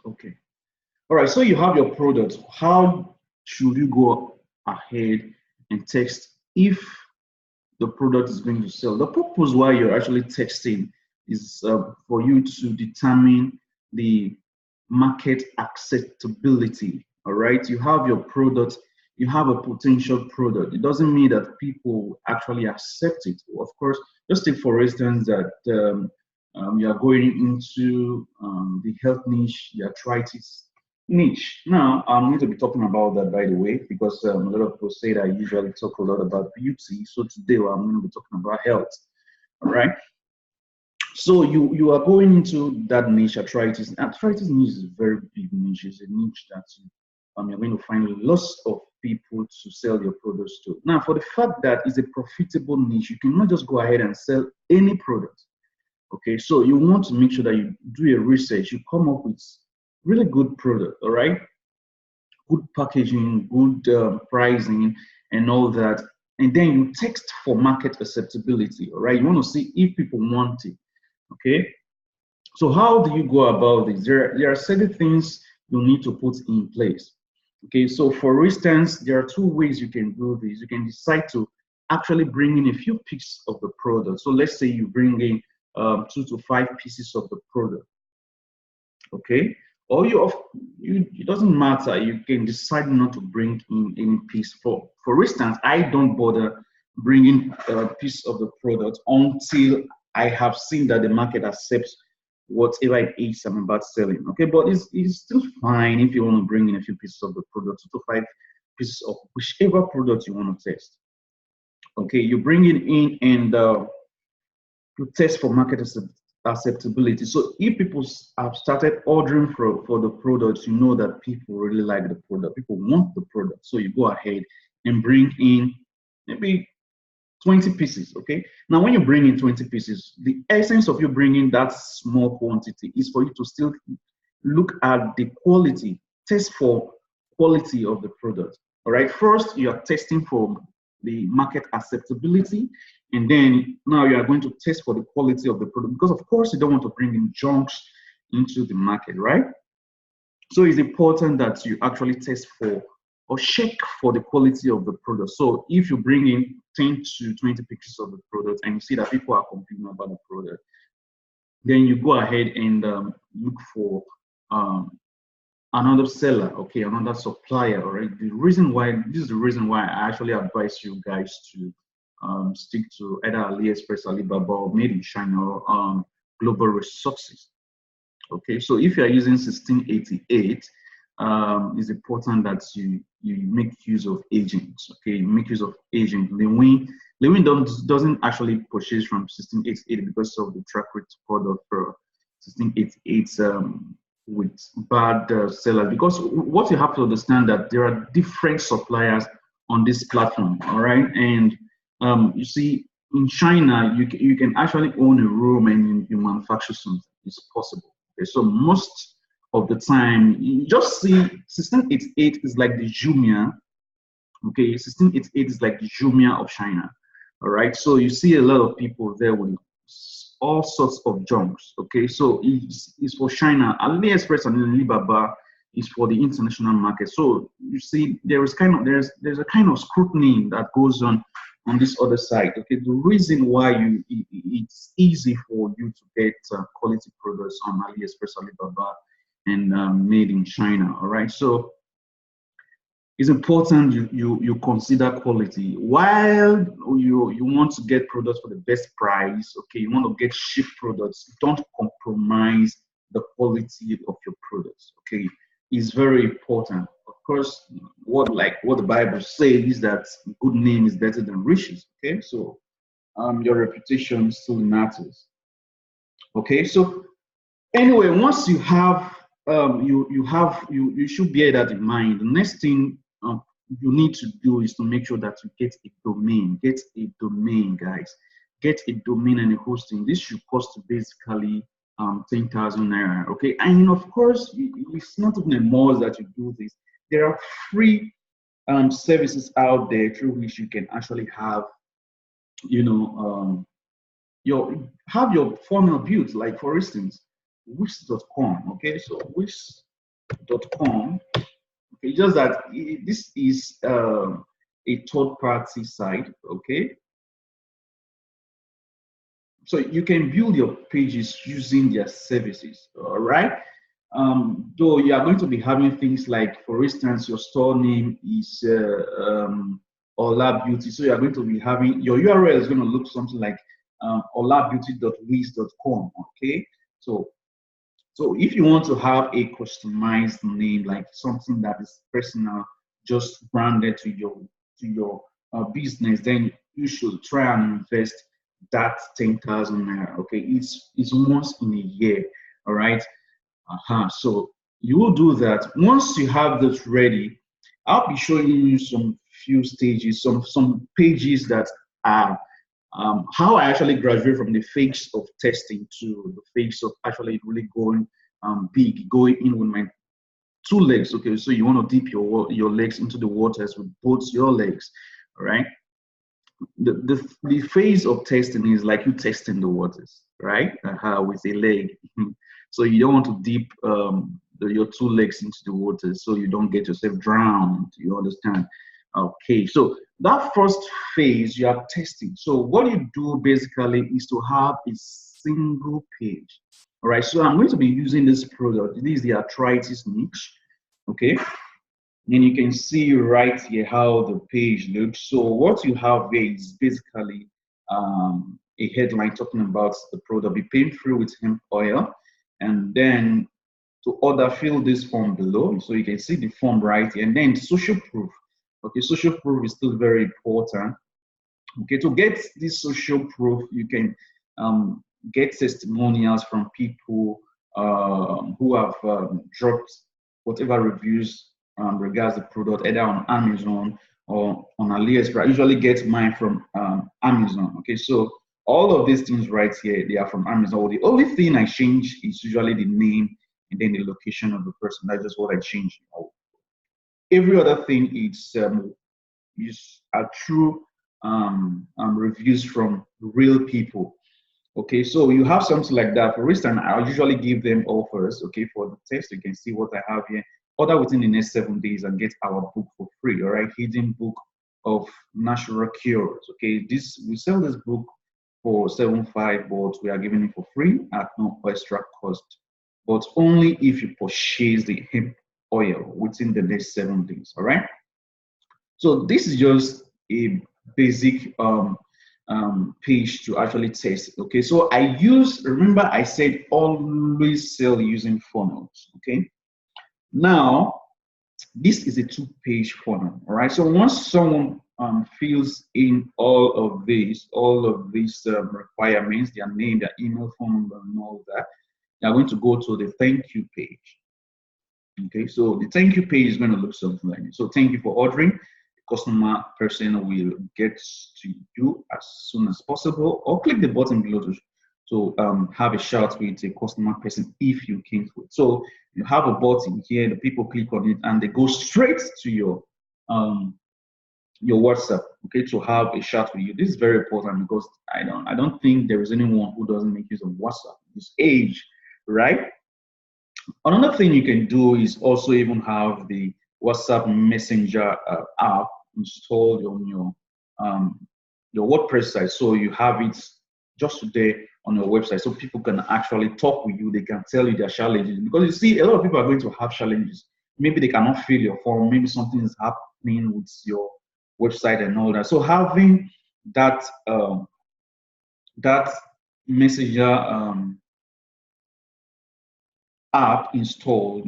Okay. All right. So you have your product. How should you go ahead and text if the product is going to sell? The purpose why you're actually texting is for you to determine the market acceptability. All right. You have your product. You have a potential product. It doesn't mean that people actually accept it. Of course, just take for instance that you are going into the health niche, the arthritis niche. Now, I'm going to be talking about that, by the way, because a lot of people say that I usually talk a lot about beauty. So today, I'm going to be talking about health. All right. So you are going into that niche, arthritis. Arthritis niche is a very big niche. It's a niche that you're going to find lots of people to sell your products to. Now, for the fact that it's a profitable niche, you cannot just go ahead and sell any product. Okay, so you want to make sure that you do your research, you come up with really good product, all right? Good packaging, good pricing, and all that. And then you text for market acceptability, all right? You want to see if people want it, okay? So how do you go about this? There are certain things you need to put in place. Okay, so for instance, there are two ways you can do this. You can decide to actually bring in a few pieces of the product. So let's say you bring in 2 to 5 pieces of the product. Okay, or it doesn't matter. You can decide not to bring in any piece. For instance, I don't bother bringing a piece of the product until I have seen that the market accepts whatever it is I'm about selling. Okay, but it's still fine if you want to bring in a few pieces of the product, 2 to 5 pieces of whichever product you want to test. Okay, you bring it in and you test for market acceptability. So if people have started ordering for the products, you know that people really like the product, people want the product. So you go ahead and bring in maybe 20 pieces, okay? Now, when you bring in 20 pieces, the essence of you bringing that small quantity is for you to still look at the quality, test for quality of the product, all right? First, you are testing for the market acceptability, and then now you are going to test for the quality of the product, because of course you don't want to bring in junks into the market, right? So it's important that you actually test for or check for the quality of the product. So if you bring in 10 to 20 pictures of the product and you see that people are complaining about the product, then you go ahead and look for another seller, okay, another supplier, all right? This is the reason why I actually advise you guys to stick to either AliExpress, Alibaba, or Made in China, or Global Resources. Okay, so if you are using 1688, it's important that you make use of agents. Okay, you make use of agent. Lewin doesn't actually purchase from 1688 because of the track record of 1688 with bad sellers. Because what you have to understand that there are different suppliers on this platform. All right, and you see, in China, you can actually own a room and you manufacture something. It's possible. Okay, so most of the time, you just see 1688 is like the Jumia. Okay, 1688 is like the Jumia of China. All right, so you see a lot of people there with all sorts of junks. Okay, so it's for China. AliExpress and Alibaba is for the international market. So you see, there's a kind of scrutiny that goes on this other side. Okay, the reason why it's easy for you to get quality products on AliExpress, Alibaba, and made in China. All right, so it's important you consider quality while you want to get products for the best price. Okay, you want to get cheap products. Don't compromise the quality of your products. Okay, it's very important. Of course, what the Bible says is that good name is better than riches. Okay, so your reputation still matters. Okay, so anyway, once you have you should bear that in mind. The next thing you need to do is to make sure that you get a domain. Get a domain, guys. Get a domain and a hosting. This should cost basically 10,000 naira. Okay, and of course, it's not even a must that you do this. There are free services out there through which you can actually have, your funnel built. Like for instance, Wix.com. Okay, so Wix com. Okay, just that this is a third-party site. Okay, so you can build your pages using their services. All right. Though you are going to be having things like, for instance, your store name is Ola Beauty, so you are going to be having your URL is going to look something like olabeauty.wiz.com. Okay, so if you want to have a customized name, like something that is personal, just branded to your business, then you should try and invest that 10,000 naira. Okay, it's once in a year. All right. So you will do that. Once you have this ready, I'll be showing you some few stages, some pages that are how I actually graduate from the phase of testing to the phase of actually really going big, going in with my two legs. Okay, so you want to dip your legs into the waters with both your legs. All right. The phase of testing is like you testing the waters, right? With a leg. So you don't want to dip your two legs into the water so you don't get yourself drowned. You understand? Okay, so that first phase you are testing. So what you do basically is to have a single page. All right, so I'm going to be using this product. This is the arthritis niche. Okay, and you can see right here how the page looks. So what you have here is basically a headline talking about the product, be pain-free with hemp oil. And then to order, fill this form below. So you can see the form right here. And then social proof. Okay, social proof is still very important. Okay, to get this social proof, you can get testimonials from people who have dropped whatever reviews regards the product, either on Amazon or on AliExpress. I usually get mine from Amazon. Okay, so all of these things right here, they are from Amazon. The only thing I change is usually the name and then the location of the person. That's just what I change. Every other thing is a true reviews from real people. Okay, so you have something like that. For instance, I'll usually give them offers. Okay, for the test, you can see what I have here. Order within the next 7 days and get our book for free. All right, hidden book of natural cures. Okay, we sell this book for 7.5, but we are giving it for free at no extra cost. But only if you purchase the hemp oil within the next 7 days. All right. So this is just a basic page to actually test. Okay, so remember I said always sell using funnels. Okay, now this is a 2-page funnel. All right, so once someone fills in all of these requirements, their name, their email, phone number, and all that, they are going to go to the thank you page. Okay, so the thank you page is going to look something like this. So thank you for ordering. Customer person will get to you as soon as possible, or click the button below to have a chat with a customer person if you can't wait. So you have a button here, the people click on it and they go straight to your WhatsApp, okay, to have a chat with you. This is very important because I don't think there is anyone who doesn't make use of WhatsApp this age, right? Another thing you can do is also even have the WhatsApp Messenger app installed on your WordPress site, so you have it just today on your website, so people can actually talk with you. They can tell you their challenges, because you see, a lot of people are going to have challenges. Maybe they cannot fill your form. Maybe something is happening with your website and all that. So having that that Messenger app installed,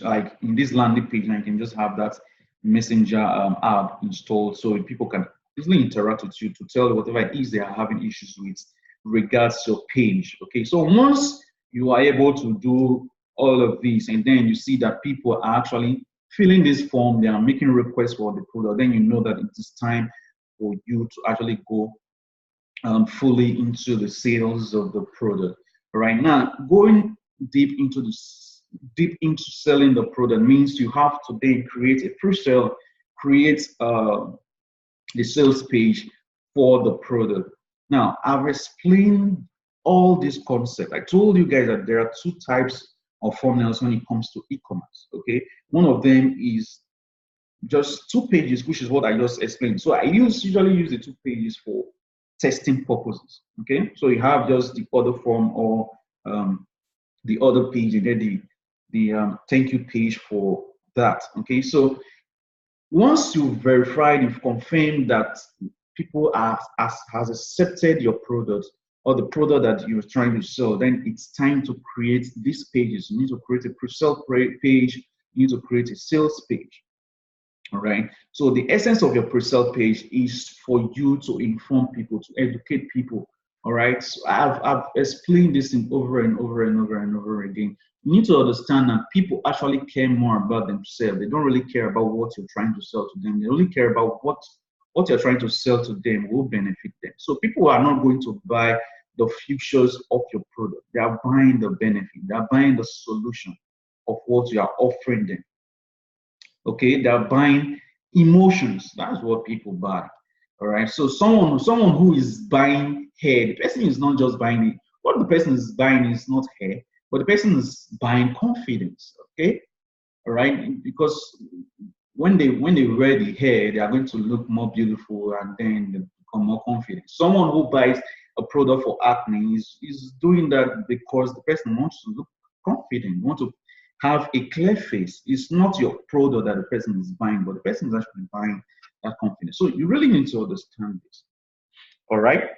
like in this landing page, and you can just have that Messenger app installed, so people can easily interact with you to tell you whatever it is they are having issues with regards to your page. Okay, so once you are able to do all of this, and then you see that people are actually filling this form, they are making requests for the product, then you know that it is time for you to actually go fully into the sales of the product. Right now, going deep into selling the product means you have to then create a pre-sale, create the sales page for the product. Now, I've explained all this concept. I told you guys that there are 2 types or funnels when it comes to e-commerce. Okay, one of them is just 2 pages, which is what I just explained. So I usually use the 2 pages for testing purposes. Okay, so you have just the order form or the other page, and then the thank you page for that. Okay, so once you've verified, you've confirmed that people has accepted your product or the product that you're trying to sell, then it's time to create these pages. You need to create a pre-sale page, you need to create a sales page. All right. So the essence of your pre-sale page is for you to inform people, to educate people. All right. So I've explained this in over and over and over and over again. You need to understand that people actually care more about themselves. They don't really care about what you're trying to sell to them. They only care about what you're trying to sell to them will benefit them. So people are not going to buy the features of your product. They are buying the benefit. They are buying the solution of what you are offering them. Okay, they're buying emotions. That's what people buy. All right. So someone who is buying hair, the person is not just buying it. What the person is buying is not hair, but the person is buying confidence. Okay. All right. Because when they wear the hair, they are going to look more beautiful, and then they become more confident. Someone who buys a product for acne is doing that because the person wants to look confident, want to have a clear face. It's not your product that the person is buying, but the person is actually buying that confidence. So you really need to understand this. All right.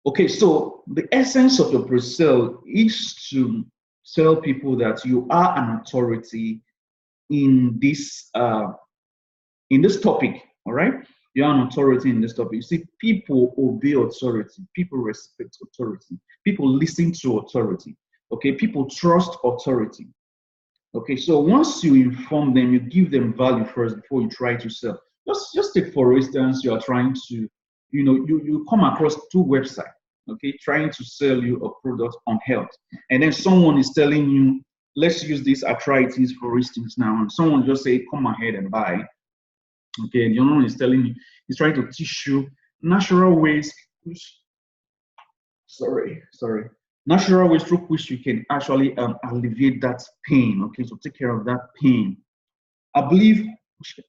Okay, so the essence of your pre-sale is to tell people that you are an authority in this topic. All right, you are an authority in this topic. You see, people obey authority, people respect authority, people listen to authority. Okay, people trust authority. Okay, so once you inform them, you give them value first before you try to sell. Just take for instance, you are trying to, you come across 2 websites, okay, trying to sell you a product on health, and then someone is telling you, let's use this arthritis for instance now, and someone just say, come ahead and buy. Okay, and the other one is telling you, he's trying to teach you natural ways, natural ways through which you can actually alleviate that pain, okay, so take care of that pain. I believe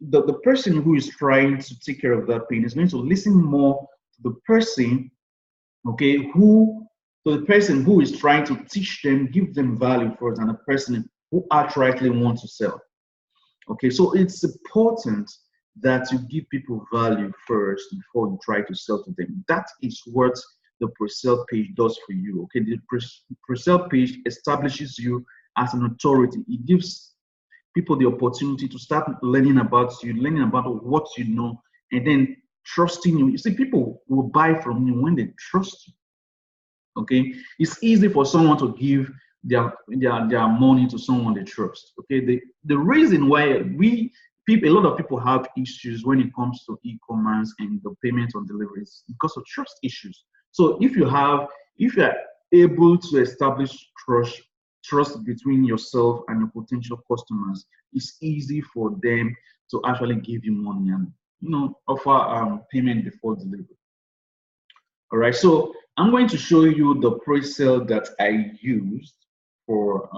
the person who is trying to take care of that pain is going to listen more to the person, okay, to the person who is trying to teach them, give them value first, than a person who outrightly wants to sell. Okay, so it's important that you give people value first before you try to sell to them. That is what the pre-sale page does for you. Okay, the pre-sale page establishes you as an authority. It gives people the opportunity to start learning about you, learning about what you know, and then trusting you. You see, people will buy from you when they trust you. Okay, it's easy for someone to give their money to someone they trust. Okay, the reason why a lot of people have issues when it comes to e-commerce and the payment on deliveries because of trust issues. So if you are able to establish trust between yourself and your potential customers, it's easy for them to actually give you money and offer payment before delivery. All right, so I'm going to show you the pre-sale that I used for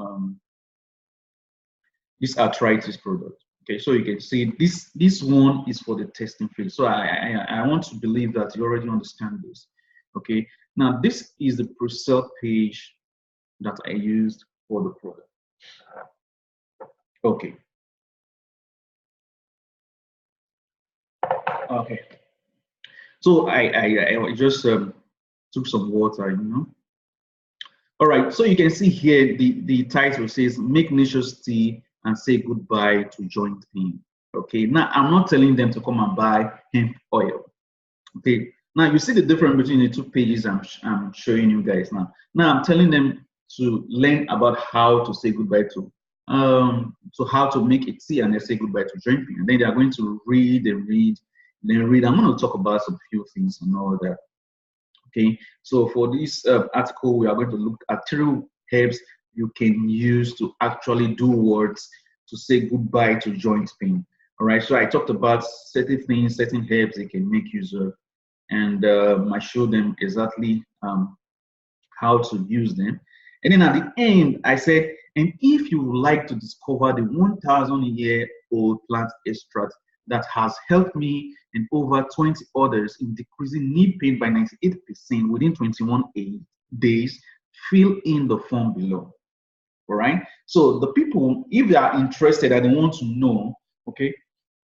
this arthritis product. Okay, so you can see this one is for the testing phase. So I want to believe that you already understand this. Okay, now this is the pre-sale page that I used for the product. Okay. Okay. So I just took some water, All right, so you can see here the title says make nature's tea and say goodbye to joint pain. Okay, now I'm not telling them to come and buy hemp oil. Okay, now you see the difference between the 2 pages I'm showing you guys now. Now I'm telling them to learn about how to say goodbye to how to make a tea and then say goodbye to joint pain. And then they are going to read and read, then read. I'm going to talk about some few things and all that. Okay, so for this article, we are going to look at 3 herbs you can use to actually do words to say goodbye to joint pain. All right, so I talked about certain things, certain herbs they can make use of, and I showed them exactly how to use them. And then at the end, I said And if you would like to discover the 1,000-year-old plant extract that has helped me and over 20 others in decreasing knee pain by 98% within 21 days, fill in the form below. All right. So the people, if they are interested and they want to know, okay,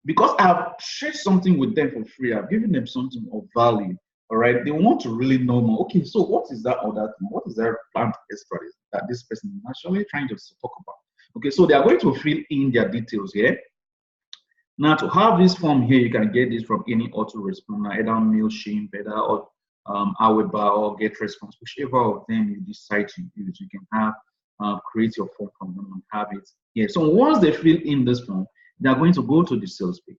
because I've shared something with them for free, I've given them something of value. All right. They want to really know more. Okay, so what is that other thing? What is that plant extract that this person is actually trying to talk about? Okay, so they are going to fill in their details here. Now, to have this form here, you can get this from any autoresponder, either MailChimp, either or Aweber or GetResponse, whichever of them you decide to use. You can have create your form from them and have it here. So once they fill in this form, they are going to go to the sales page.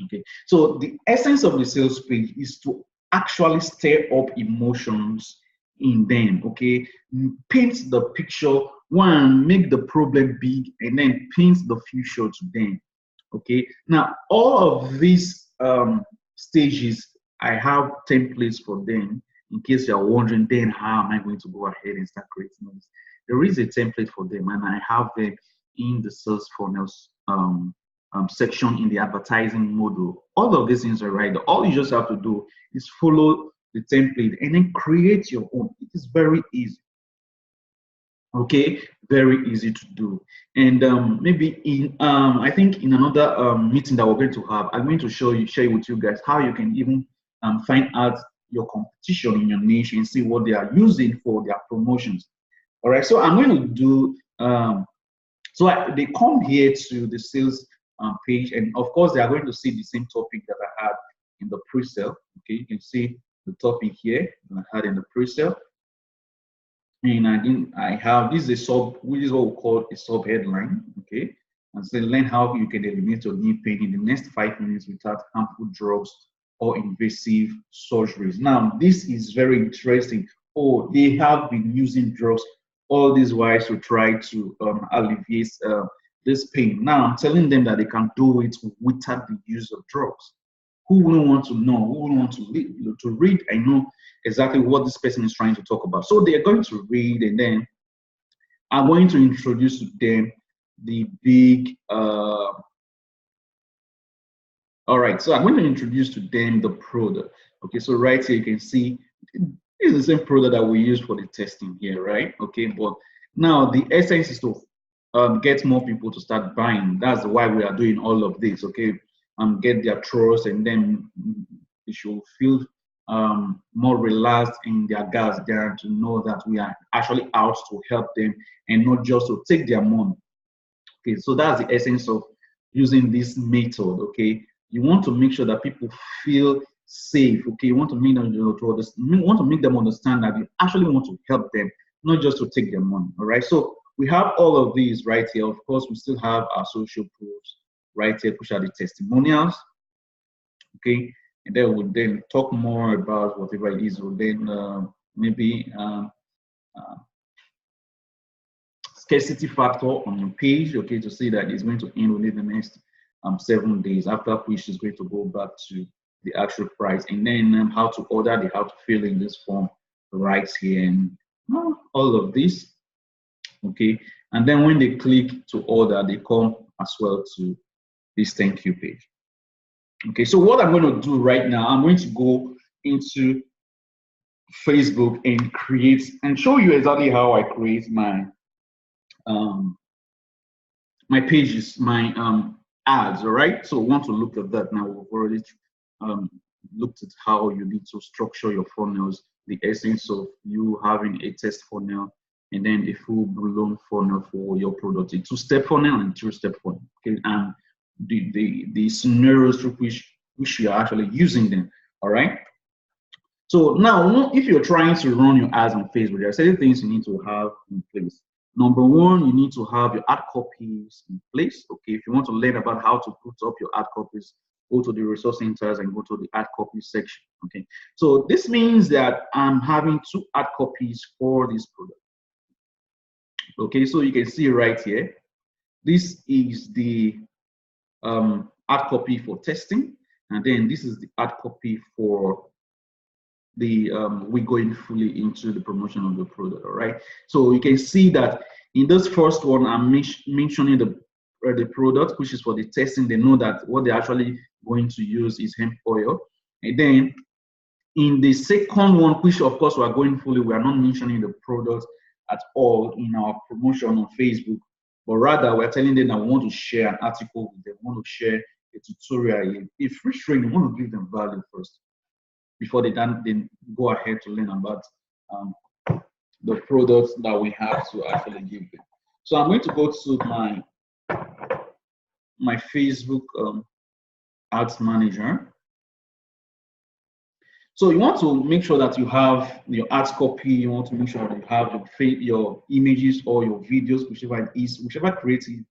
Okay, so the essence of the sales page is to actually stir up emotions in them. Okay, paint the picture, one, make the problem big, and then paint the future to them. Okay, now all of these stages, I have templates for them in case you're wondering, then how am I going to go ahead and start creating this? There is a template for them, and I have them in the sales funnels section in the advertising module. All of these things are right. All you just have to do is follow the template and then create your own. It is very easy. Okay, very easy to do. And maybe in I think in another meeting that we're going to have, I'm going to share with you guys how you can even find out your competition in your niche and see what they are using for their promotions. All right, so I'm going to do they come here to the sales page, and of course they are going to see the same topic that I had in the pre-sale. Okay, you can see the topic here that I had in the pre-sale. And I have this is which is what we call a sub headline. Okay, and so learn how you can eliminate your knee pain in the next 5 minutes without harmful drugs or invasive surgeries. Now, this is very interesting. Oh, they have been using drugs all these while to try to alleviate this pain. Now, I'm telling them that they can do it without the use of drugs. Who wouldn't want to know? Who wouldn't want to read? I know exactly what this person is trying to talk about. So they are going to read, and then I'm going to introduce to them the big. All right, so I'm going to introduce to them the product. Okay, so right here you can see this is the same product that we use for the testing here, right? Okay, but now the essence is to get more people to start buying. That's why we are doing all of this. Okay. Get their trust, and then they should feel more relaxed in their guts there to know that we are actually out to help them and not just to take their money. Okay, so that's the essence of using this method. Okay, you want to make sure that people feel safe. Okay, you want to make them understand that you actually want to help them, not just to take their money. All right, so we have all of these right here. Of course, we still have our social proofs right here, push out the testimonials. Okay, and then we'll then talk more about whatever it is. We'll then maybe scarcity factor on your page, okay, to see that it's going to end within the next 7 days, after which is going to go back to the actual price, and then how to order, they have to fill in this form right here, and all of this. Okay, and then when they click to order, they come as well to this thank you page. Okay, so what I'm going to do right now, I'm going to go into Facebook and create and show you exactly how I create my my pages, my ads. All right, so we want to look at that now. We've already looked at how you need to structure your funnels, the essence of you having a test funnel and then a full-blown funnel for your product, a two-step funnel and three-step funnel. Okay, and the scenarios through which you are actually using them. All right. So now, if you're trying to run your ads on Facebook, there are certain things you need to have in place. Number one, you need to have your ad copies in place. Okay, if you want to learn about how to put up your ad copies, go to the resource centers and go to the ad copy section. Okay, so this means that I'm having 2 ad copies for this product. Okay, so you can see right here, this is the ad copy for testing, and then this is the ad copy for the we're going fully into the promotion of the product. All right, so you can see that In this first one, I'm mentioning the product, which is for the testing. They know that what they're actually going to use is hemp oil. And then in the second one, which of course we are going fully, we are not mentioning the product at all in our promotion on Facebook, but rather we're telling them that we want to share an article with them, we want to share a tutorial, a free training, we want to give them value first before they then go ahead to learn about the products that we have to actually give them. So I'm going to go to my Facebook ads manager. So you want to make sure that you have your ads copy. You want to make sure that you have your images or your videos, whichever it is, whichever creative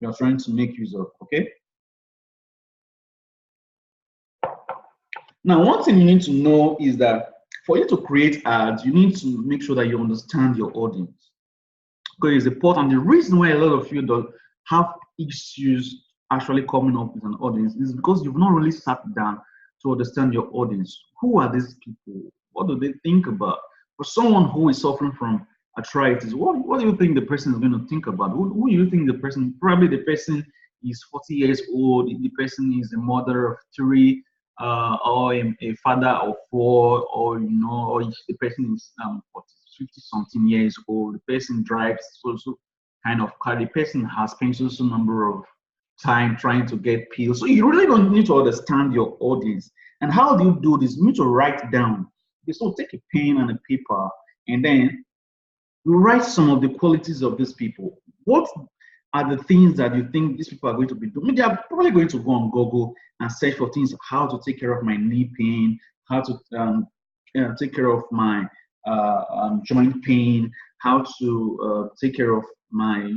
you are trying to make use of. Okay. Now, one thing you need to know is that for you to create ads, you need to make sure that you understand your audience. Because it's important. The reason why a lot of you don't have issues actually coming up with an audience is because you've not really sat down to understand your audience. Who are these people? What do they think about? For someone who is suffering from arthritis, what do you think the person is going to think about? Who do you think the person, probably the person is 40 years old, the person is a mother of three, or a father of four, or or if the person is 50 something years old, the person drives so kind of car, the person has spent so number of time trying to get pills. So you really don't need to understand your audience. And how do you do this? You need to write down. Okay, so take a pen and a paper, and then you write some of the qualities of these people. What are the things that you think these people are going to be doing? They are probably going to go on Google and search for things, how to take care of my knee pain, how to take care of my joint pain, how to take care of my,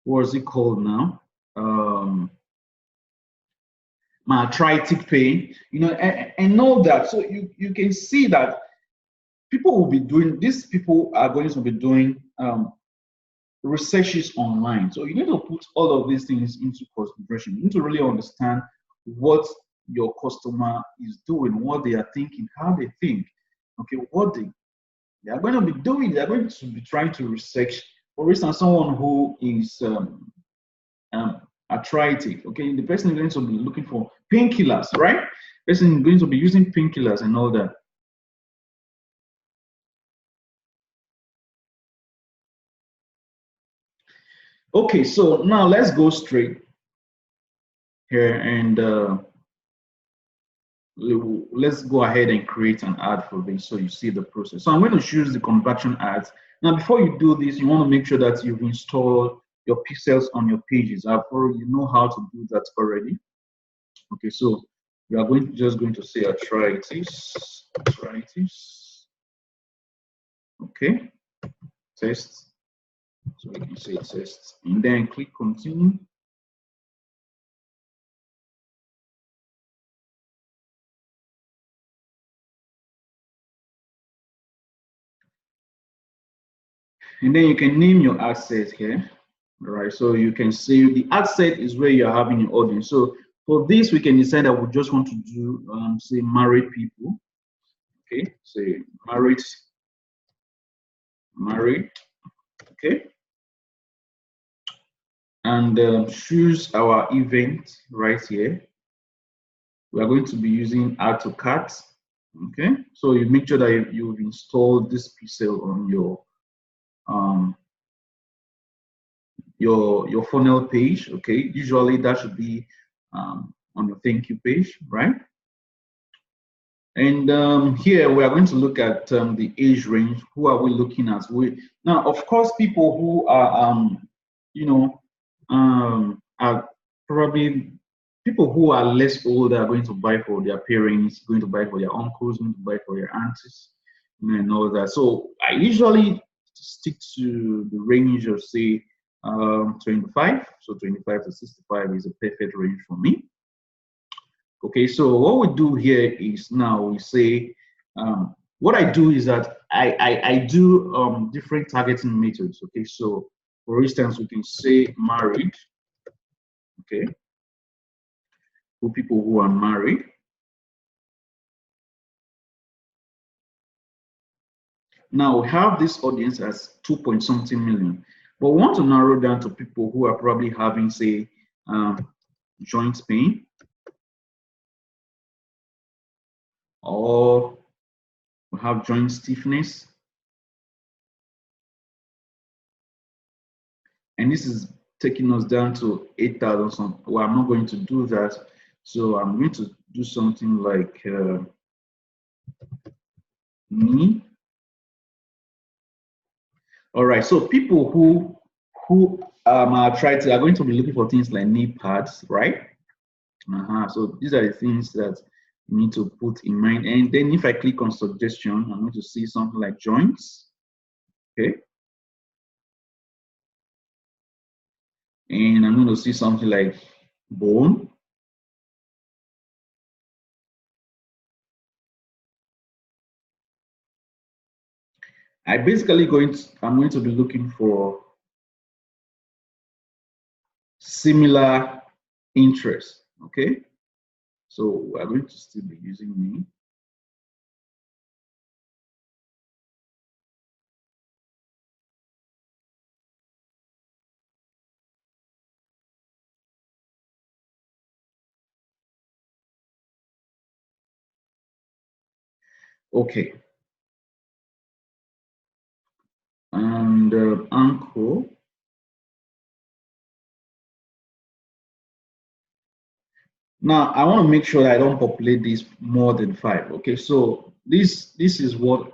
what is it called now? My arthritic pain, and all that. So you can see that people will be doing, these people are going to be doing researches online. So you need to put all of these things into consideration. You need to really understand what your customer is doing, what they are thinking, how they think, okay, what they are going to be doing. They are going to be trying to research. For instance, someone who is arthritic, okay, the person is going to be looking for painkillers, right? The person is going to be using painkillers and all that. Okay, so now let's go straight here and let's go ahead and create an ad for this so you see the process. So I'm going to choose the conversion ads. Now, before you do this, you want to make sure that you've installed your pixels on your pages. You know how to do that already. Okay, so we are just going to say arthritis. Okay, test. So we can say test, and then click continue. And then you can name your ad set here. All right, so you can see the ad set is where you're having your audience. So for this, we can decide that we just want to do, say, married people. Okay, say married, okay. And choose our event right here. We are going to be using add to cart. Okay, so you make sure that you've installed this pixel on your funnel page. Okay, usually that should be on your thank you page, right? And here we are going to look at the age range. Who are we looking at? Now, of course, people who are are probably people who are less old are going to buy for their parents, going to buy for their uncles, going to buy for their aunties, and all that. So I usually stick to the range of say 25. So 25 to 65 is a perfect range for me. Okay, so what we do here is now we say, what I do is that I do different targeting methods. Okay, so for instance, we can say married, okay, for people who are married. Now we have this audience as 2 point something million, but we want to narrow down to people who are probably having, say, joint pain, or we have joint stiffness, and this is taking us down to 8,000 something. Well, I'm not going to do that, so I'm going to do something like knee. All right, so people who are arthritis are going to be looking for things like knee pads, right? So these are the things that you need to put in mind. And then if I click on suggestion, I'm going to see something like joints. Okay. And I'm going to see something like bone. I'm going to be looking for similar interests. Okay. So we're going to still be using knee. Okay. And ankle. Now I want to make sure that I don't populate this more than 5. Okay, so this is what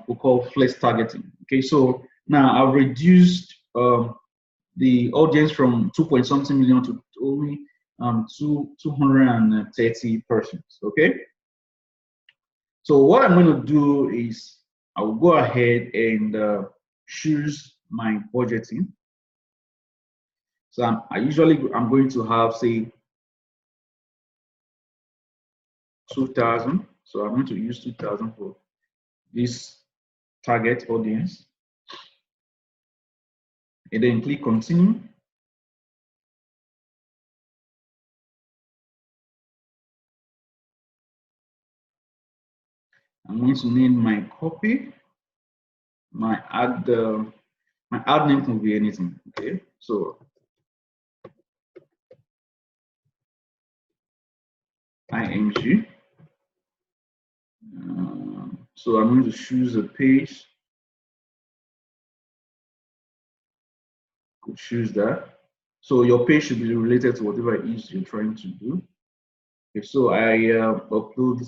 we call flex targeting. Okay, so now I've reduced the audience from 2 point something million to only 230 persons. Okay, so what I'm going to do is I will go ahead and choose my budgeting. So I'm going to have, say, 2,000. So I'm going to use 2,000 for this target audience, and then click continue. I'm going to name my copy. My ad name can be anything. Okay, so IMG. So I'm going to choose a page. Could choose that. So your page should be related to whatever it is you're trying to do. Okay, so I upload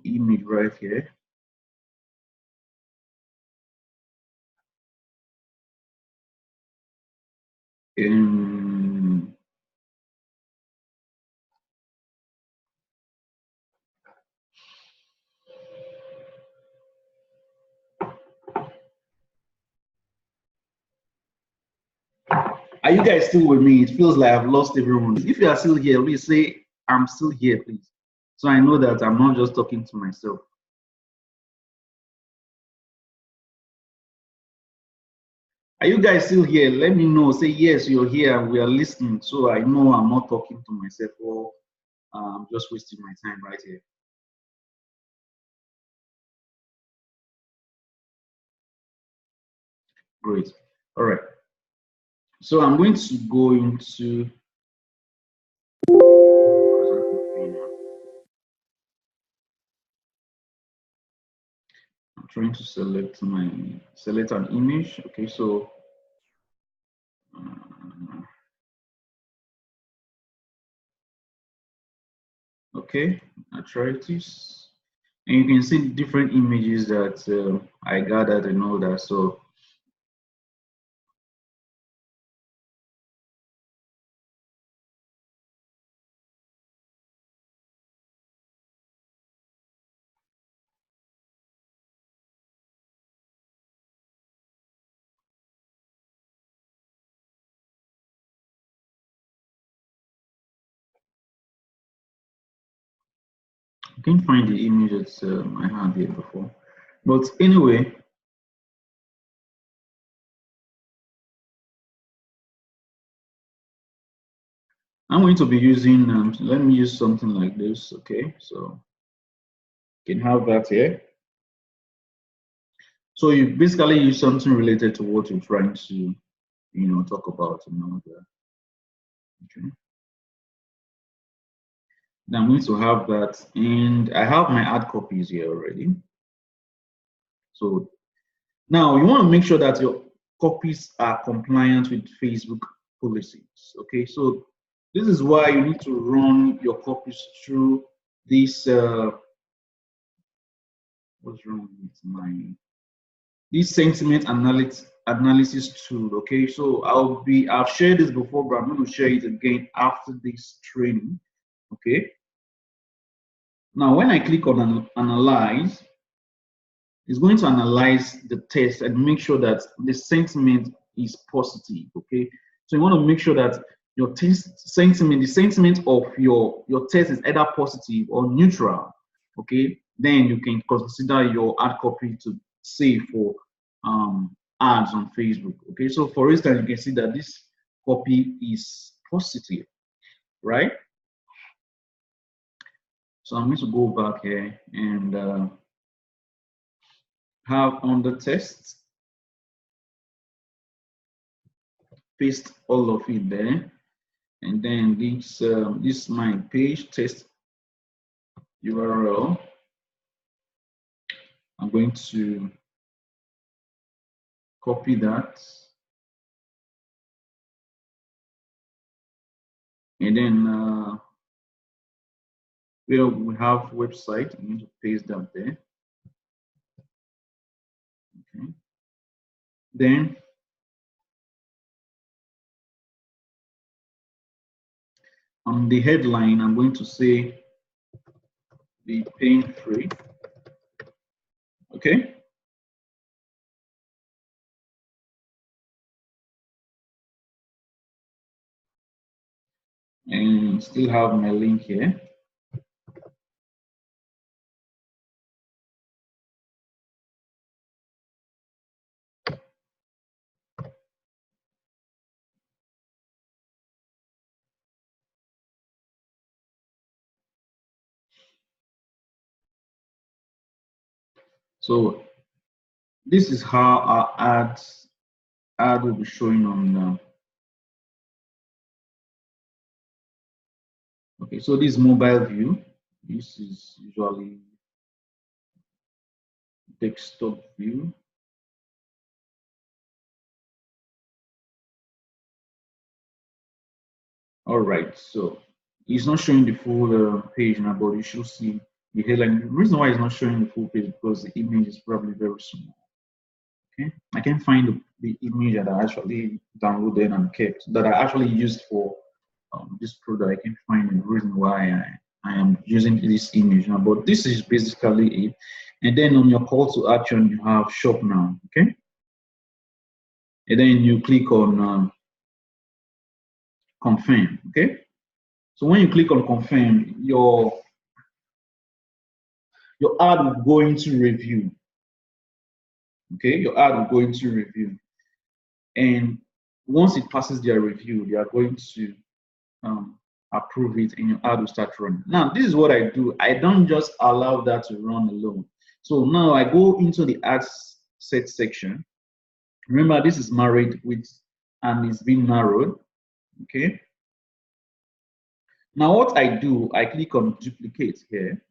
image right here. And are you guys still with me? It feels like I've lost everyone. If you are still here, please say I'm still here, please. So I know that I'm not just talking to myself. Are you guys still here? Let me know. Say yes, you're here and we are listening. So I know I'm not talking to myself or I'm just wasting my time right here. Great. All right. So I'm going to go into I'm trying to select an image. Okay, so okay, arthritis. And you can see different images that I gathered and all that. So I can't find the image that I had here before. But anyway, I'm going to be using, let me use something like this. Okay, so you can have that here. So you basically use something related to what you're trying to, talk about. Okay. Now I'm going to have that, and I have my ad copies here already. So now you want to make sure that your copies are compliant with Facebook policies. Okay, so this is why you need to run your copies through this. What's wrong with my this sentiment analysis tool? Okay, so I've shared this before, but I'm going to share it again after this training. Okay. Now, when I click on analyze, it's going to analyze the text and make sure that the sentiment is positive. Okay, so you want to make sure that your the sentiment of your text is either positive or neutral. Okay, then you can consider your ad copy to save for ads on Facebook. Okay, so for instance, you can see that this copy is positive, right? So I'm going to go back here and have on the text, paste all of it there, and then this my page test URL. I'm going to copy that, and then we have website. I'm going to paste that there. Okay. Then on the headline, I'm going to say be pain-free. Okay. And still have my link here. So this is how our ad will be showing on. Okay, so this mobile view. This is usually desktop view. All right, so it's not showing the full page now, but you should see the headline. The reason why it's not showing the full page because the image is probably very small. Okay, I can find the image that I actually downloaded and kept that I actually used for this product. I can find the reason why I am using this image now, but this is basically it. And then on your call to action, you have shop now. Okay, and then you click on confirm. Okay, so when you click on confirm, your ad will go into review. Okay, your ad will go into review. And once it passes their review, they are going to approve it and your ad will start running. Now, this is what I do. I don't just allow that to run alone. So now I go into the ads set section. Remember, this is married with and it's been narrowed. Okay. Now, what I do, I click on duplicate here.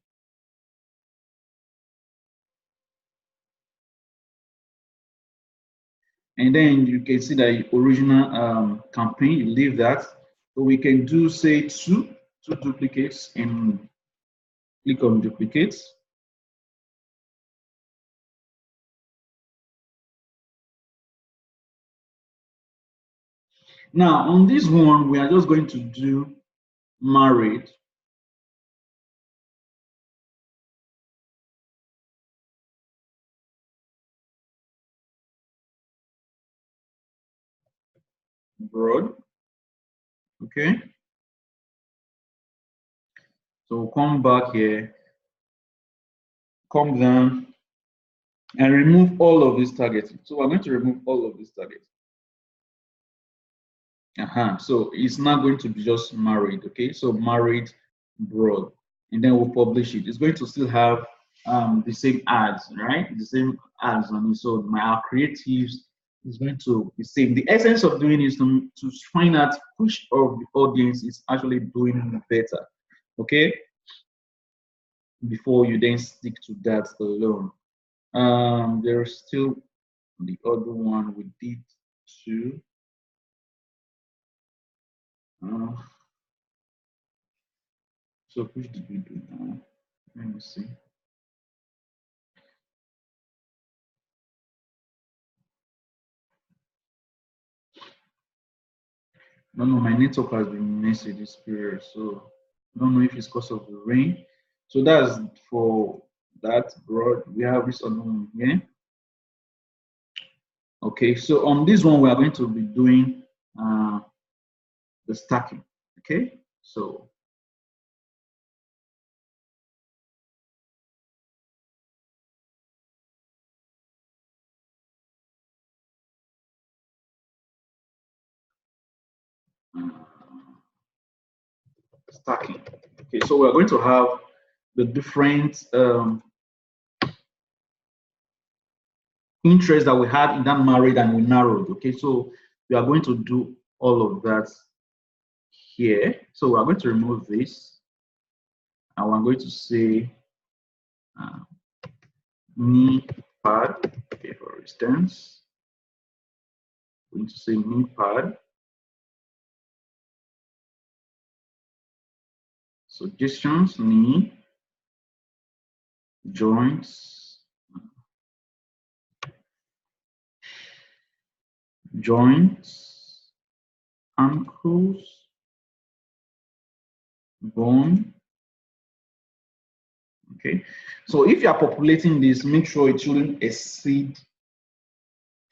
And then you can see the original campaign, you leave that. So we can do, say, two duplicates and click on duplicates. Now, on this one, we are just going to do married. Broad. Okay. So come back here, come down, and remove all of these targets. So I'm going to remove all of these targets. So it's not going to be just married. Okay. So married broad, and then we'll publish it. It's going to still have the same ads, right? The same ads on it. So our creatives is going to be same. The essence of doing is to find out which of the audience is actually doing better. Okay, before you then stick to that alone. There's still the other one we did too. Uh, so which did we do now? Let me see. No, no, my network has been messy this period, so I don't know if it's because of the rain. So that's for that broad. We have this other one here. Okay, so on this one, we are going to be doing the stacking. Okay, so uh, stacking. Okay, so we're going to have the different interest that we had in that married and we narrowed. Okay, so we are going to do all of that here. So we are going to remove this and we're going to say uh, knee pad. Okay, for instance, we're going to say knee pad. So distance, knee, joints, joints, ankles, bone. Okay, so if you are populating this, make sure it shouldn't exceed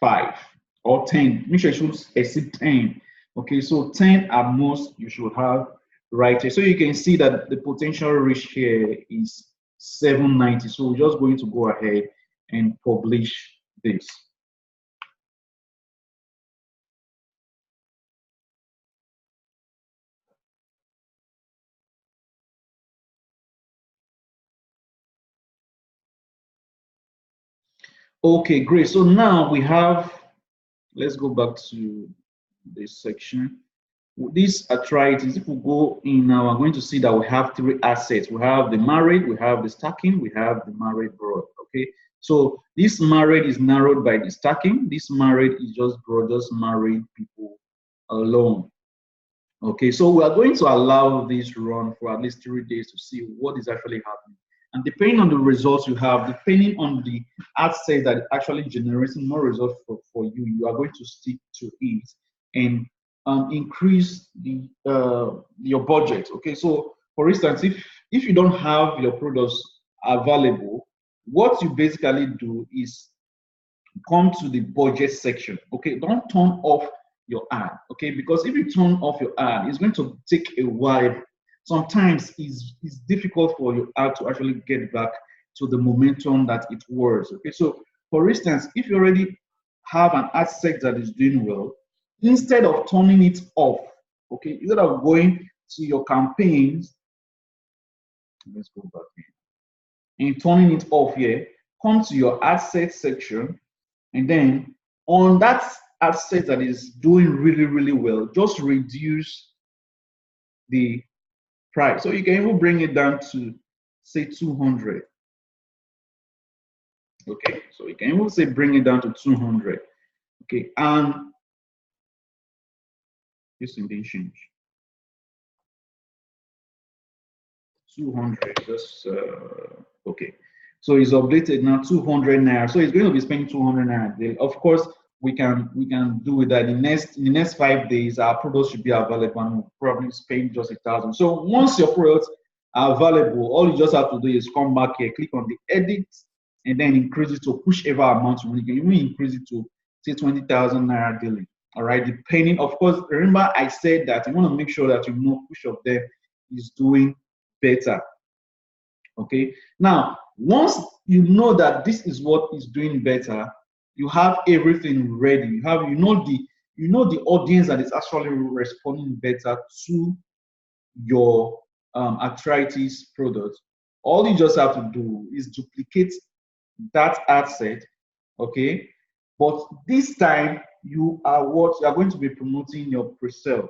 5 or 10. Make sure it should exceed 10. Okay, so 10 at most you should have right here. So you can see that the potential reach here is 790. So we're just going to go ahead and publish this. Okay, great. So now we have, let's go back to this section. These arthritis, if we go in now, we're going to see that we have 3 assets. We have the married, we have the stacking, we have the married broad. Okay, so this married is narrowed by the stacking. This married is just broad, just married people alone. Okay, so we are going to allow this run for at least 3 days to see what is actually happening. And depending on the results you have, depending on the ad set that actually generating more results for you, you are going to stick to it and increase your budget. Okay, so for instance, if you don't have your products available, what you basically do is come to the budget section. Okay, don't turn off your ad. Okay, because if you turn off your ad, it's going to take a while. Sometimes it's difficult for your ad to actually get back to the momentum that it was. Okay, so for instance, if you already have an ad set that is doing well, instead of turning it off, okay, instead of going to your campaigns, let's go back here, and turning it off here, come to your ad set section, and then on that asset that is doing really, really well, just reduce the price. So you can even bring it down to say 200. Okay, so you can even say bring it down to 200. Okay, and this didn't change. 200, just okay. So it's updated now 200 naira. So it's going to be spending 200 naira. Of course, we can do with that. In the next 5 days, our products should be available and we'll probably spend just 1,000. So once your products are available, all you just have to do is come back here, click on the edit, and then increase it to whichever amount you want. You can even increase it to say 20,000 naira daily. All right, depending, of course, remember I said that you want to make sure that you know which of them is doing better. Okay, now once you know that this is what is doing better, you have everything ready. You know the audience that is actually responding better to your arthritis product. All you just have to do is duplicate that ad set, okay? But this time you are going to be promoting your pre-sale.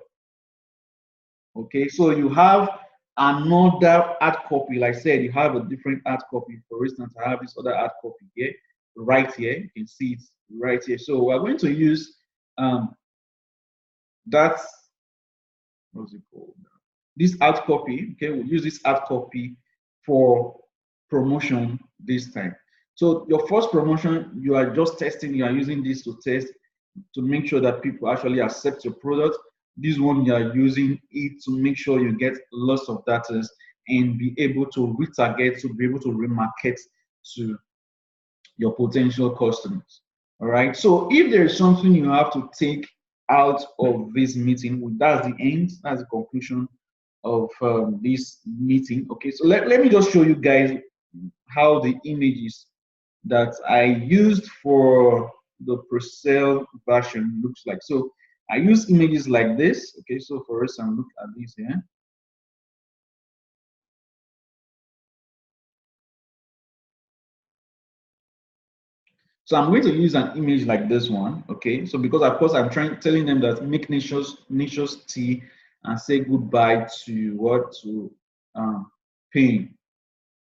Okay, so you have another ad copy. Like I said, you have a different ad copy. For instance, I have this other ad copy here, right here. You can see it right here. So we're going to use that, what's it called? This ad copy. Okay, we'll use this ad copy for promotion this time. So your first promotion, you are just testing, you are using this to test to make sure that people actually accept your product. This one, you are using it to make sure you get lots of data and be able to retarget, to be able to remarket to your potential customers. All right. So if there is something you have to take out of this meeting, that's the end, that's the conclusion of this meeting. Okay. So let me just show you guys how the images that I used for the pre-sale version looks like. So I use images like this. Okay, so for instance, look at this here. So I'm going to use an image like this one. Okay, so because of course I'm telling them that make nature's tea and say goodbye to what, to pain.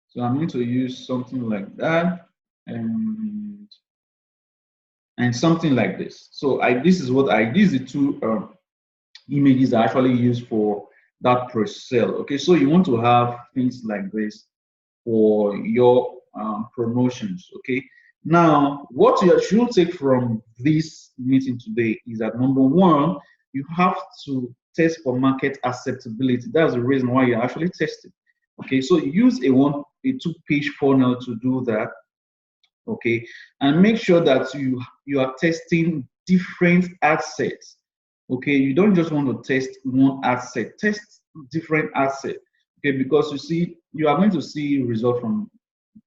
So I'm going to use something like that and something like this. So this is the two images I actually use for that pre-sale. Okay, so you want to have things like this for your promotions. Okay, now what you should take from this meeting today is that number one, you have to test for market acceptability. That's the reason why you're actually testing. Okay, so use a two-page funnel to do that. Okay, and make sure that you are testing different ad sets. Okay, you don't just want to test one ad set, test different ad set. Okay, because you see, you are going to see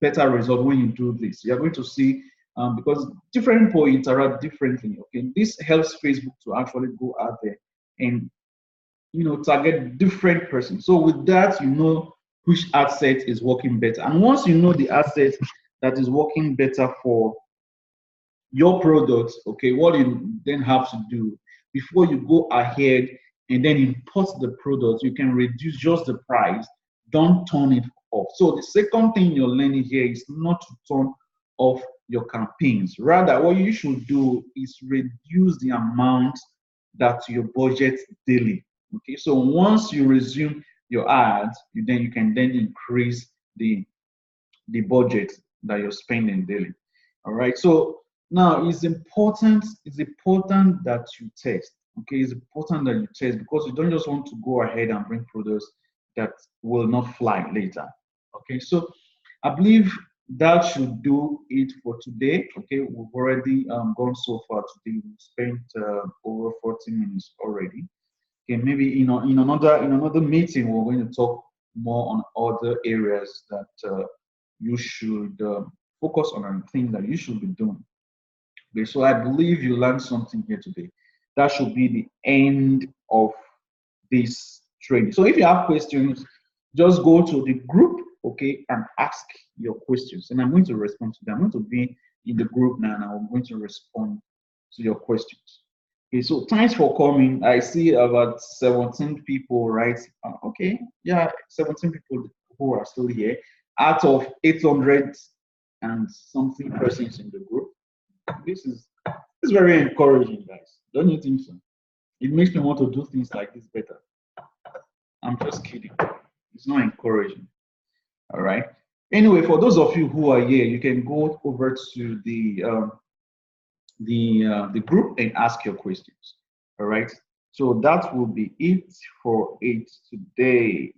better result when you do this. You are going to see because different people interact differently. Okay, this helps Facebook to actually go out there and target different persons. So with that, which ad set is working better. And once you know the ad set that is working better for your product, okay, what you then have to do before you go ahead and then import the product, you can reduce just the price. Don't turn it off. So the second thing you're learning here is not to turn off your campaigns. Rather, what you should do is reduce the amount that you budget daily. Okay, so once you resume your ads, you can then increase the budget that you're spending daily. All right, so now it's important that you test. Okay, it's important that you test because you don't just want to go ahead and bring products that will not fly later. Okay, so I believe that should do it for today. Okay, we've already gone so far today. We spent over 40 minutes already. Okay, maybe in another meeting we're going to talk more on other areas that you should focus on and things that you should be doing. Okay, so I believe you learned something here today. That should be the end of this training. So if you have questions, just go to the group, okay, and ask your questions. And I'm going to respond to them. I'm going to be in the group now and I'm going to respond to your questions. Okay, so thanks for coming. I see about 17 people, right? Okay, yeah, 17 people who are still here out of 800 and something persons in the group. This is very encouraging, guys. Don't you think so? It makes me want to do things like this better. I'm just kidding. It's not encouraging. All right. Anyway, for those of you who are here, you can go over to the group and ask your questions. All right. So that will be it for it today.